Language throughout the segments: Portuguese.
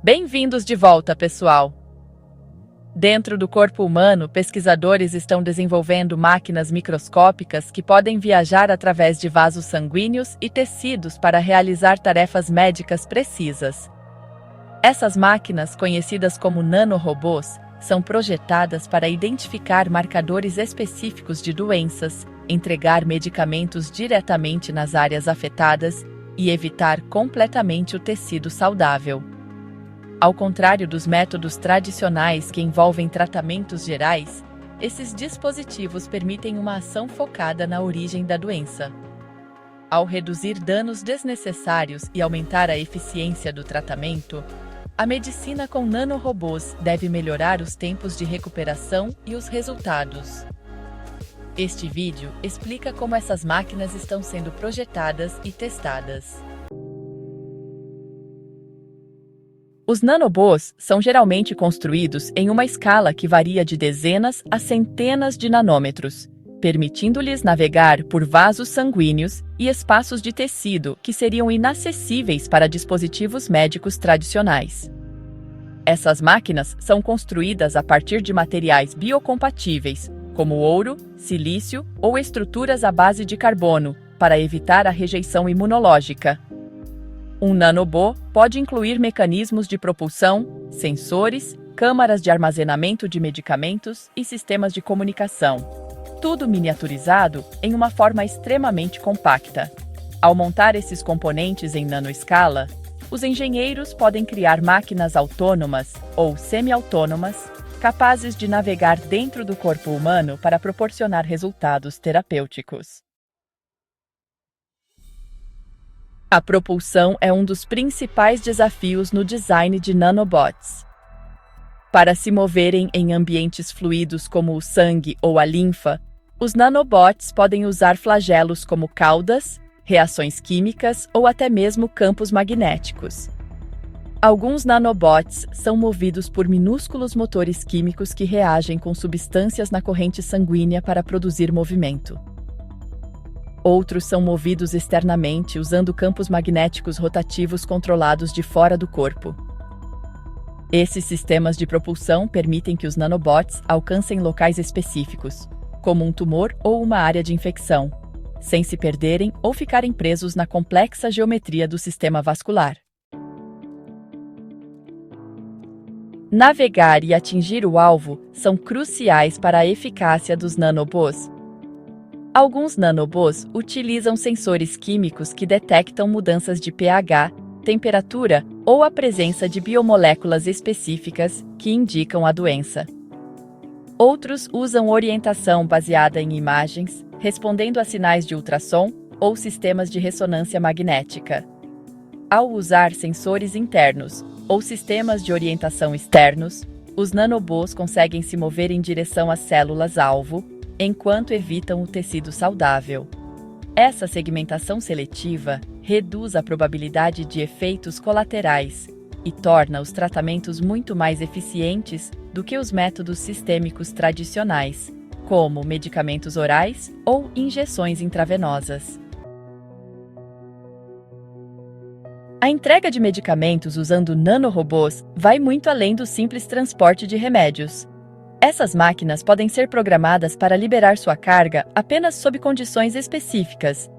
Bem-vindos de volta, pessoal! Dentro do corpo humano, pesquisadores estão desenvolvendo máquinas microscópicas que podem viajar através de vasos sanguíneos e tecidos para realizar tarefas médicas precisas. Essas máquinas, conhecidas como nanorobôs, são projetadas para identificar marcadores específicos de doenças, entregar medicamentos diretamente nas áreas afetadas e evitar completamente o tecido saudável. Ao contrário dos métodos tradicionais que envolvem tratamentos gerais, esses dispositivos permitem uma ação focada na origem da doença. Ao reduzir danos desnecessários e aumentar a eficiência do tratamento, a medicina com nanorobôs deve melhorar os tempos de recuperação e os resultados. Este vídeo explica como essas máquinas estão sendo projetadas e testadas. Os nanobôs são geralmente construídos em uma escala que varia de dezenas a centenas de nanômetros, permitindo-lhes navegar por vasos sanguíneos e espaços de tecido que seriam inacessíveis para dispositivos médicos tradicionais. Essas máquinas são construídas a partir de materiais biocompatíveis, como ouro, silício ou estruturas à base de carbono, para evitar a rejeição imunológica. Um nanobô pode incluir mecanismos de propulsão, sensores, câmaras de armazenamento de medicamentos e sistemas de comunicação. Tudo miniaturizado em uma forma extremamente compacta. Ao montar esses componentes em nanoescala, os engenheiros podem criar máquinas autônomas ou semi-autônomas, capazes de navegar dentro do corpo humano para proporcionar resultados terapêuticos. A propulsão é um dos principais desafios no design de nanobots. Para se moverem em ambientes fluidos como o sangue ou a linfa, os nanobots podem usar flagelos como caudas, reações químicas ou até mesmo campos magnéticos. Alguns nanobots são movidos por minúsculos motores químicos que reagem com substâncias na corrente sanguínea para produzir movimento. Outros são movidos externamente usando campos magnéticos rotativos controlados de fora do corpo. Esses sistemas de propulsão permitem que os nanobots alcancem locais específicos, como um tumor ou uma área de infecção, sem se perderem ou ficarem presos na complexa geometria do sistema vascular. Navegar e atingir o alvo são cruciais para a eficácia dos nanobôs. Alguns nanobôs utilizam sensores químicos que detectam mudanças de pH, temperatura ou a presença de biomoléculas específicas que indicam a doença. Outros usam orientação baseada em imagens, respondendo a sinais de ultrassom ou sistemas de ressonância magnética. Ao usar sensores internos ou sistemas de orientação externos, os nanobôs conseguem se mover em direção às células-alvo, enquanto evitam o tecido saudável. Essa segmentação seletiva reduz a probabilidade de efeitos colaterais e torna os tratamentos muito mais eficientes do que os métodos sistêmicos tradicionais, como medicamentos orais ou injeções intravenosas. A entrega de medicamentos usando nanorobôs vai muito além do simples transporte de remédios. Essas máquinas podem ser programadas para liberar sua carga apenas sob condições específicas.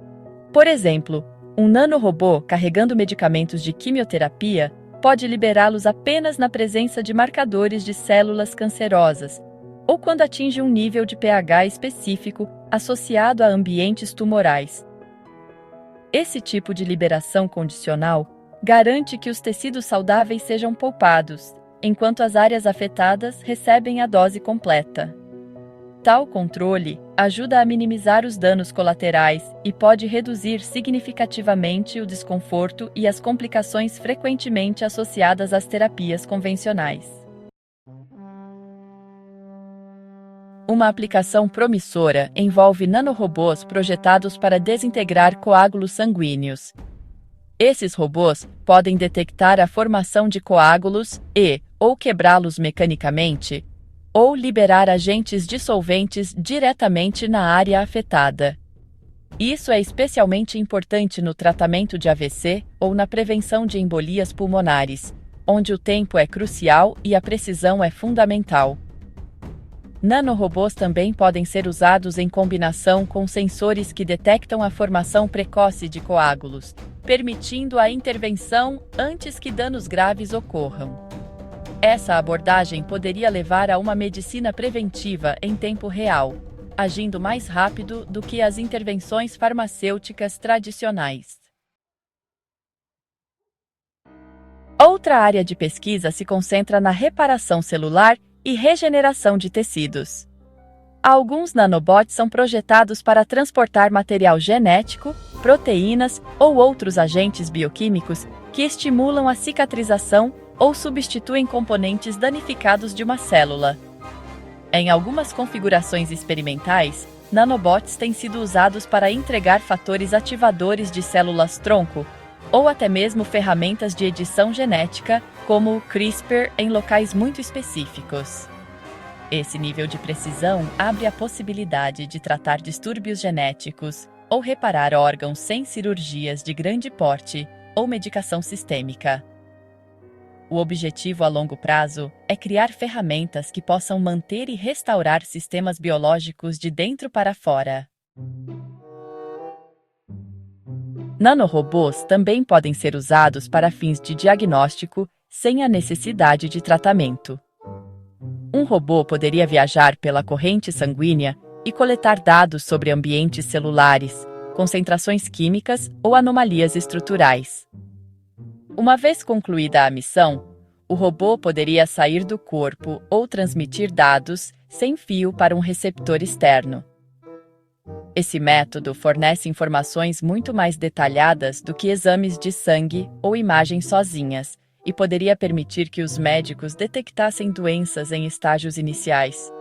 Por exemplo, um nanorobô carregando medicamentos de quimioterapia pode liberá-los apenas na presença de marcadores de células cancerosas, ou quando atinge um nível de pH específico associado a ambientes tumorais. Esse tipo de liberação condicional garante que os tecidos saudáveis sejam poupados, enquanto as áreas afetadas recebem a dose completa. Tal controle ajuda a minimizar os danos colaterais e pode reduzir significativamente o desconforto e as complicações frequentemente associadas às terapias convencionais. Uma aplicação promissora envolve nanorobôs projetados para desintegrar coágulos sanguíneos. Esses robôs podem detectar a formação de coágulos ou quebrá-los mecanicamente, ou liberar agentes dissolventes diretamente na área afetada. Isso é especialmente importante no tratamento de AVC ou na prevenção de embolias pulmonares, onde o tempo é crucial e a precisão é fundamental. Nanorobôs também podem ser usados em combinação com sensores que detectam a formação precoce de coágulos, permitindo a intervenção antes que danos graves ocorram. Essa abordagem poderia levar a uma medicina preventiva em tempo real, agindo mais rápido do que as intervenções farmacêuticas tradicionais. Outra área de pesquisa se concentra na reparação celular e regeneração de tecidos. Alguns nanobots são projetados para transportar material genético, proteínas ou outros agentes bioquímicos que estimulam a cicatrização ou substituem componentes danificados de uma célula. Em algumas configurações experimentais, nanobots têm sido usados para entregar fatores ativadores de células-tronco, ou até mesmo ferramentas de edição genética, como o CRISPR, em locais muito específicos. Esse nível de precisão abre a possibilidade de tratar distúrbios genéticos ou reparar órgãos sem cirurgias de grande porte ou medicação sistêmica. O objetivo a longo prazo é criar ferramentas que possam manter e restaurar sistemas biológicos de dentro para fora. Nanorobôs também podem ser usados para fins de diagnóstico sem a necessidade de tratamento. Um robô poderia viajar pela corrente sanguínea e coletar dados sobre ambientes celulares, concentrações químicas ou anomalias estruturais. Uma vez concluída a missão, o robô poderia sair do corpo ou transmitir dados sem fio para um receptor externo. Esse método fornece informações muito mais detalhadas do que exames de sangue ou imagens sozinhas e poderia permitir que os médicos detectassem doenças em estágios iniciais.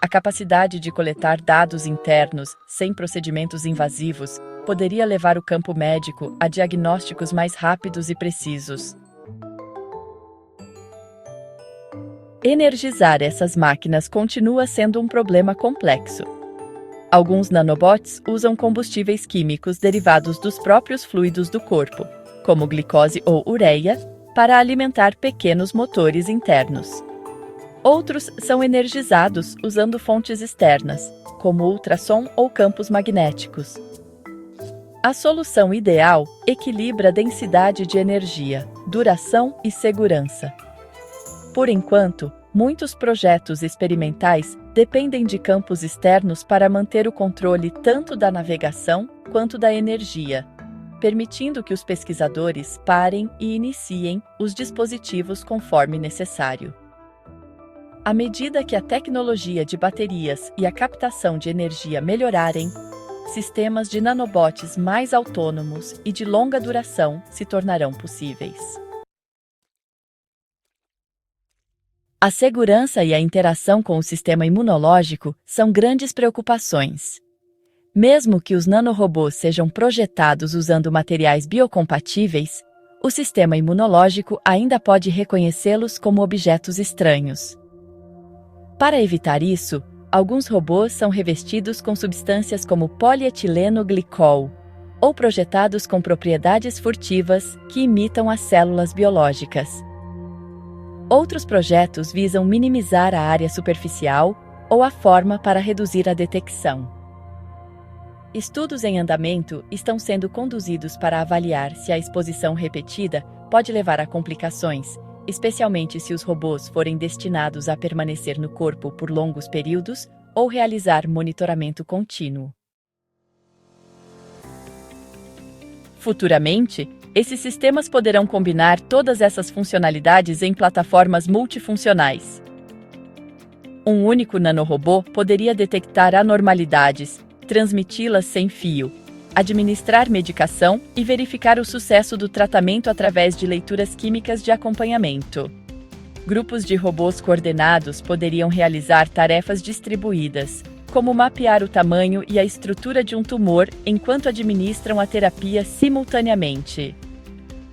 A capacidade de coletar dados internos sem procedimentos invasivos poderia levar o campo médico a diagnósticos mais rápidos e precisos. Energizar essas máquinas continua sendo um problema complexo. Alguns nanobots usam combustíveis químicos derivados dos próprios fluidos do corpo, como glicose ou ureia, para alimentar pequenos motores internos. Outros são energizados usando fontes externas, como ultrassom ou campos magnéticos. A solução ideal equilibra a densidade de energia, duração e segurança. Por enquanto, muitos projetos experimentais dependem de campos externos para manter o controle tanto da navegação quanto da energia, permitindo que os pesquisadores parem e iniciem os dispositivos conforme necessário. À medida que a tecnologia de baterias e a captação de energia melhorarem, sistemas de nanobots mais autônomos e de longa duração se tornarão possíveis. A segurança e a interação com o sistema imunológico são grandes preocupações. Mesmo que os nanorobôs sejam projetados usando materiais biocompatíveis, o sistema imunológico ainda pode reconhecê-los como objetos estranhos. Para evitar isso, alguns robôs são revestidos com substâncias como polietileno glicol, ou projetados com propriedades furtivas que imitam as células biológicas. Outros projetos visam minimizar a área superficial ou a forma para reduzir a detecção. Estudos em andamento estão sendo conduzidos para avaliar se a exposição repetida pode levar a complicações, especialmente se os robôs forem destinados a permanecer no corpo por longos períodos ou realizar monitoramento contínuo. Futuramente, esses sistemas poderão combinar todas essas funcionalidades em plataformas multifuncionais. Um único nanorobô poderia detectar anormalidades, transmiti-las sem fio, administrar medicação e verificar o sucesso do tratamento através de leituras químicas de acompanhamento. Grupos de robôs coordenados poderiam realizar tarefas distribuídas, como mapear o tamanho e a estrutura de um tumor enquanto administram a terapia simultaneamente.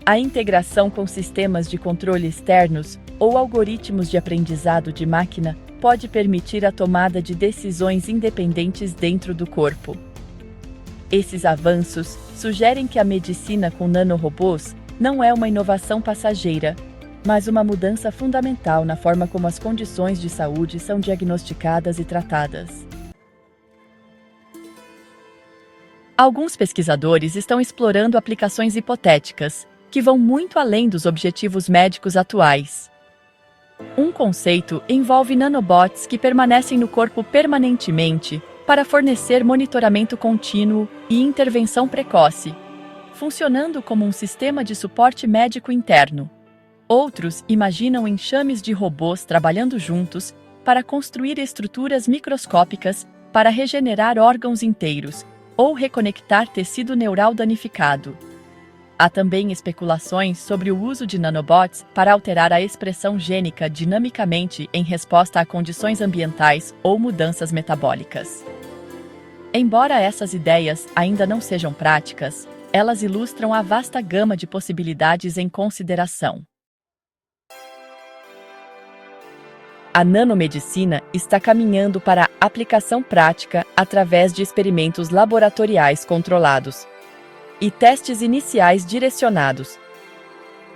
A integração com sistemas de controle externos ou algoritmos de aprendizado de máquina pode permitir a tomada de decisões independentes dentro do corpo. Esses avanços sugerem que a medicina com nanorobôs não é uma inovação passageira, mas uma mudança fundamental na forma como as condições de saúde são diagnosticadas e tratadas. Alguns pesquisadores estão explorando aplicações hipotéticas, que vão muito além dos objetivos médicos atuais. Um conceito envolve nanobots que permanecem no corpo permanentemente para fornecer monitoramento contínuo e intervenção precoce, funcionando como um sistema de suporte médico interno. Outros imaginam enxames de robôs trabalhando juntos para construir estruturas microscópicas para regenerar órgãos inteiros ou reconectar tecido neural danificado. Há também especulações sobre o uso de nanobots para alterar a expressão gênica dinamicamente em resposta a condições ambientais ou mudanças metabólicas. Embora essas ideias ainda não sejam práticas, elas ilustram a vasta gama de possibilidades em consideração. A nanomedicina está caminhando para a aplicação prática através de experimentos laboratoriais controlados e testes iniciais direcionados.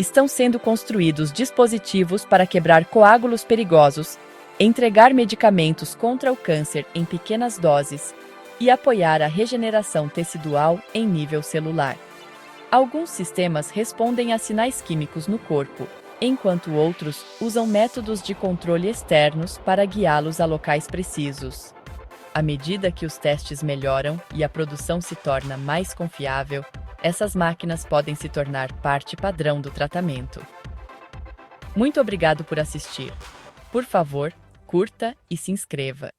Estão sendo construídos dispositivos para quebrar coágulos perigosos, entregar medicamentos contra o câncer em pequenas doses e apoiar a regeneração tecidual em nível celular. Alguns sistemas respondem a sinais químicos no corpo, enquanto outros usam métodos de controle externos para guiá-los a locais precisos. À medida que os testes melhoram e a produção se torna mais confiável, essas máquinas podem se tornar parte padrão do tratamento. Muito obrigado por assistir. Por favor, curta e se inscreva.